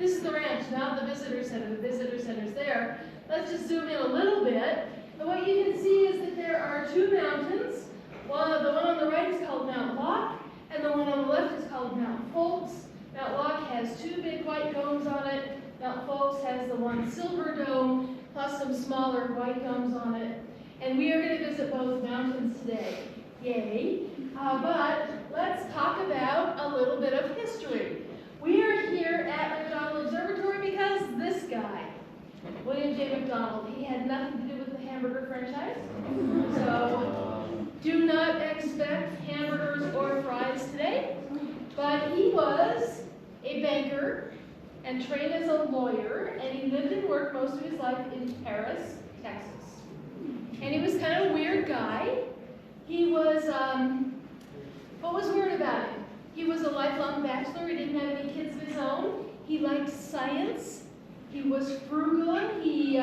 This is the ranch, not the visitor center. The visitor center's there. Let's just zoom in a little bit. And what you can see is that there are two mountains. The one on the right is called Mount Locke, and the one on the left is called Mount Folks. Mount Locke has two big white domes on it. Mount Folks has the one silver dome, plus some smaller white domes on it. And we are going to visit both mountains today. Yay. But let's talk about a little bit of history. We are here at McDonald Observatory because this guy, William J. McDonald, he had nothing to do with the hamburger franchise. So do not expect hamburgers or fries today. But he was a banker and trained as a lawyer, and he lived and worked most of his life in Paris, Texas. And he was kind of a weird guy. He was, what was weird about him? He was a lifelong bachelor. He didn't have any kids of his own. He liked science. He was frugal. He,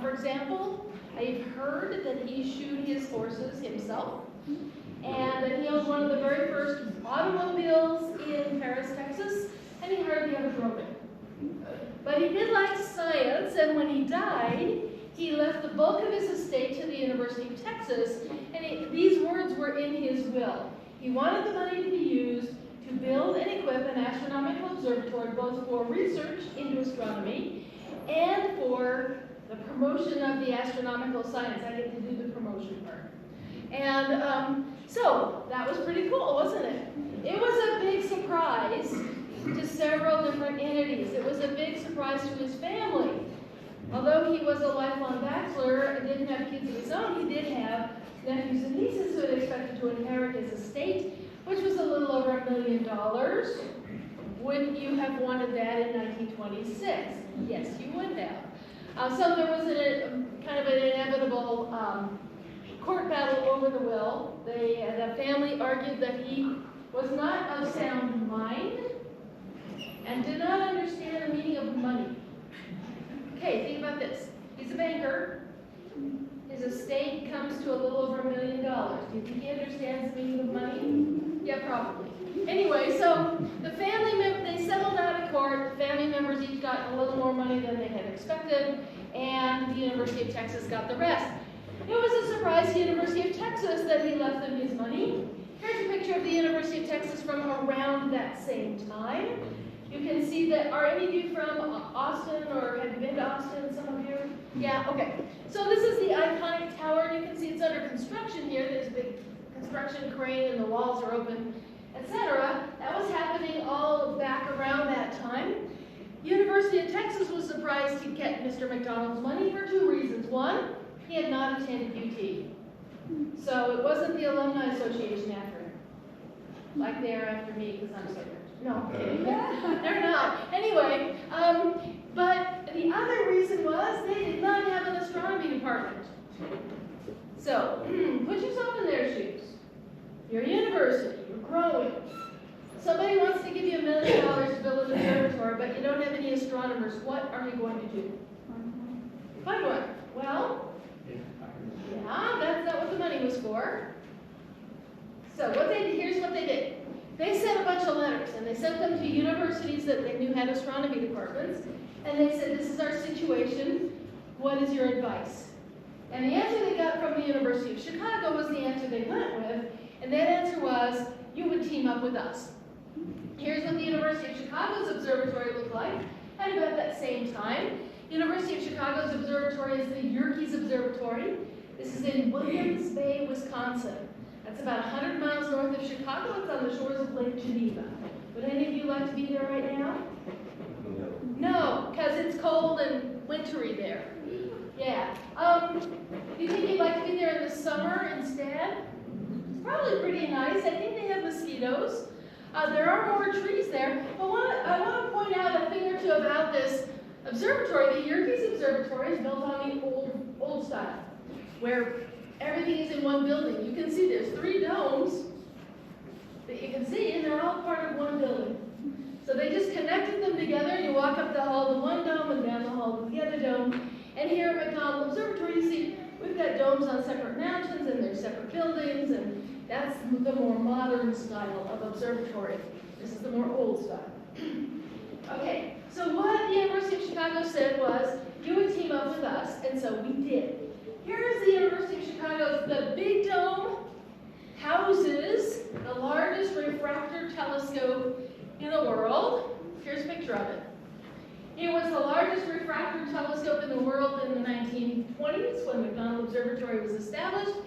for example, I've heard that he shoed his horses himself, and that he owned one of the very first automobiles in Paris, Texas, and he hardly ever drove it. But he did like science, and when he died, he left the bulk of his estate to the University of Texas, and these words were in his will. He wanted the money to be used to build and equip an astronomical observatory, both for research into astronomy and for the promotion of the astronomical science. I get to do the promotion part. And so that was pretty cool, wasn't it? It was a big surprise to several different entities. It was a big surprise to his family. Although he was a lifelong bachelor and didn't have kids of his own, he did have nephews and nieces who had expected to inherit his estate, which was a little over $1 million. Wouldn't you have wanted that in 1926? Yes, you would have. So there was kind of an inevitable court battle over the will. The family argued that he was not of sound mind and did not understand the meaning of money. Okay, think about this. He's a banker. His estate comes to a little over $1 million. Do you think he understands the meaning of money? Yeah, probably. Anyway, so the family they settled out of court. The family members each got a little more money than they had expected, and the University of Texas got the rest. It was a surprise to the University of Texas that he left them his money. Here's a picture of the University of Texas from around that same time. You can see that, are any of you from Austin, or have you been to Austin, some of you? Yeah, okay. So this is the iconic tower, and you can see it's under construction here. There's a big construction crane, and the walls are open, etc. That was happening all back around that time. University of Texas was surprised to get Mr. McDonald's money for two reasons. One, he had not attended UT. So it wasn't the Alumni Association after him, like they are after me, because I'm so rich. No, I'm kidding. They're not. Anyway, but the other reason was they did not have an astronomy department. So, put yourself in their shoes. You're a university, you're growing. Somebody wants to give you $1 million to build an observatory, but you don't have any astronomers. What are you going to do? Find one. Well, yeah, that's not what the money was for. So here's what they did. They sent a bunch of letters, and they sent them to universities that they knew had astronomy departments, and they said, this is our situation, what is your advice? And the answer they got from the University of Chicago was the answer they went with, and that answer was, you would team up with us. Here's what the University of Chicago's observatory looked like at about that same time. University of Chicago's observatory is the Yerkes Observatory. This is in Williams Bay, Wisconsin. That's about 100 miles north of Chicago. It's on the shores of Lake Geneva. Would any of you like to be there right now? No, because it's cold and wintry there. Yeah. Do you think you'd like to be there in the summer instead? It's probably pretty nice. I think they have mosquitoes. There are more trees there. But I want to point out a thing or two about this observatory. The Yerkes Observatory is built on the old style, where everything is in one building. You can see there's 3 domes that you can see, and they're all part of one building. So they just connected them together. You walk up the hall to one dome and down the hall to the other dome. And here at McDonald Observatory, you see we've got domes on separate mountains, and there's separate buildings, and that's the more modern style of observatory. This is the more old style. Okay, so what and so we did. Here's the University of Chicago's, the big dome houses the largest refractor telescope in the world. Here's a picture of it. It was the largest refractor telescope in the world in the 1920s when McDonald Observatory was established.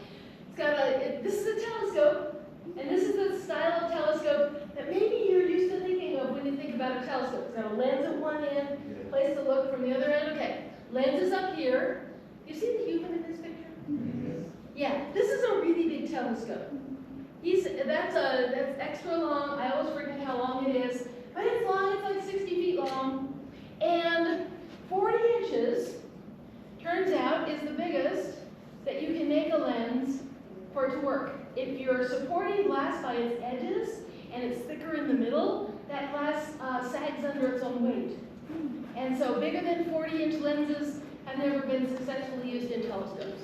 It's got this is a telescope, and this is the style of telescope that maybe you're used to thinking of when you think about a telescope. It's got a lens at one end, place to look from the other end. Okay, lens is up here. You see the human in this picture? Yeah, this is a really big telescope. That's extra long. I always forget how long it is, but it's long. It's like 60 feet long. And 40 inches, turns out, is the biggest that you can make a lens for it to work. If you're supporting glass by its edges and it's thicker in the middle, that glass sags under its own weight. And so bigger than 40-inch lenses have never been successfully used in telescopes.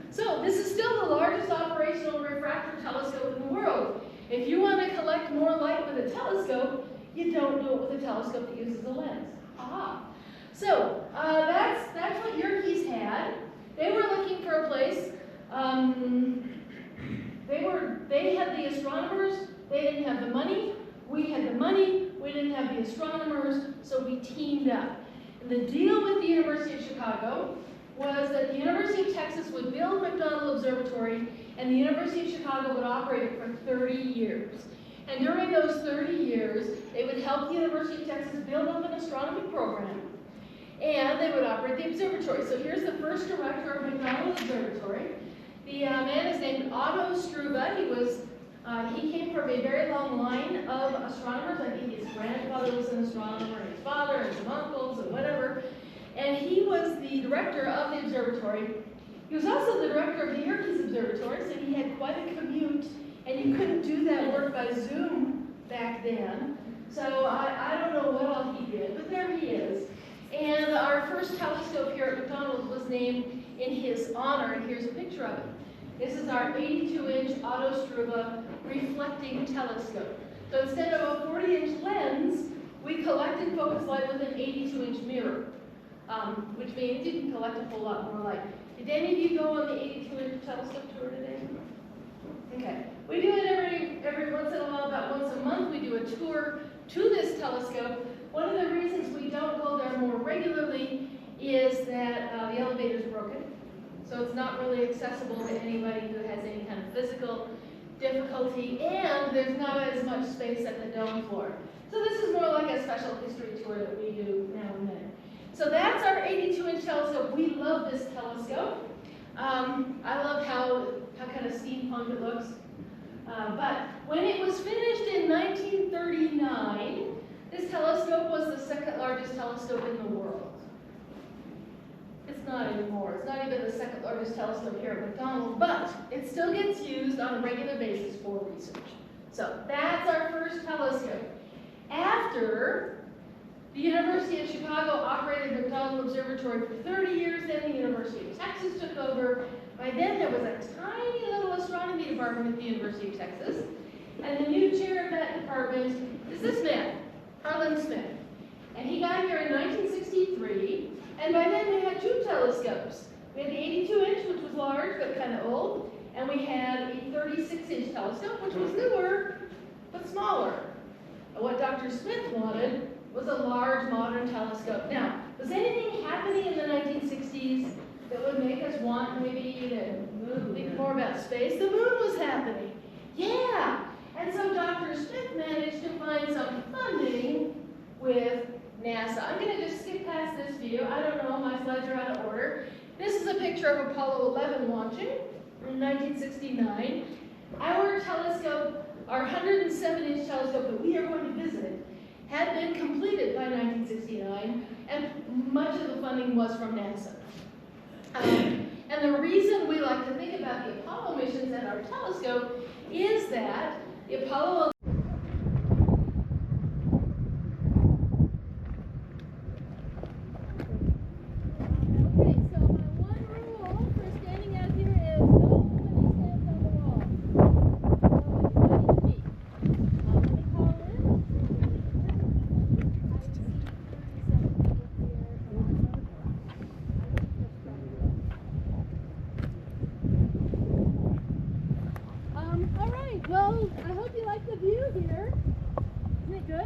So this is still the largest operational refractor telescope in the world. If you want to collect more light with a telescope, you don't do it with a telescope that uses a lens. So that's what Yerkes had. They were looking for a place. They had the astronomers. They didn't have the money. We had the money. We didn't have the astronomers. So we teamed up. And the deal with the University of Chicago was that the University of Texas would build McDonald Observatory, and the University of Chicago would operate it for 30 years. And during those 30 years, they would help the University of Texas build up an astronomy program, and they would operate the observatory. So here's the first director of McDonald Observatory. The man is named Otto Struve. He came from a very long line of astronomers. I think his grandfather was an astronomer, and his father, and some uncles, and whatever. And he was the director of the observatory. He was also the director of the Yerkes Observatory, so he had quite a commute, and you couldn't do that work by Zoom back then. So I don't know what all he did, but there he is. And our first telescope here at McDonald was named in his honor, and here's a picture of it. This is our 82-inch Otto Struve reflecting telescope. So instead of a 40-inch lens, we collected focused light with an 82-inch mirror, which means you can collect a whole lot more light. Did any of you go on the 82-inch telescope tour today? Okay. We do it every once in a while, about once a month. We do a tour to this telescope. One of the reasons we don't go there more regularly is that the elevator's broken. So it's not really accessible to anybody who has any kind of physical difficulty, and there's not as much space at the dome floor. So this is more like a special history tour that we do now and then. So that's our 82-inch telescope. We love this telescope. I love how kind of steampunk it looks. But when it was finished in 1939, this telescope was the second largest telescope in the world. It's not anymore. It's not even the second largest telescope here at McDonald, but it still gets used on a regular basis for research. So that's our first telescope. After the University of Chicago operated the McDonald Observatory for 30 years, then the University of Texas took over. By then there was a tiny little astronomy department at the University of Texas, and the new chair of that department is this man, Harlan Smith. And he got here in 1963, and by then we had two telescopes. We had the 82-inch, which was large but kind of old, and we had a 36-inch telescope, which was newer but smaller. And what Dr. Smith wanted was a large modern telescope. Now, was anything happening in the 1960s that would make us want maybe to think more about space? The moon was happening. Yeah. And so Dr. Smith managed to find some funding with NASA. I'm going to just skip past this view. I don't know, my slides are out of order. This is a picture of Apollo 11 launching in 1969. Our telescope, our 107-inch telescope that we are going to visit, had been completed by 1969, and much of the funding was from NASA. And the reason we like to think about the Apollo missions and our telescope is that the Apollo Well, I hope you like the view here. Isn't it good?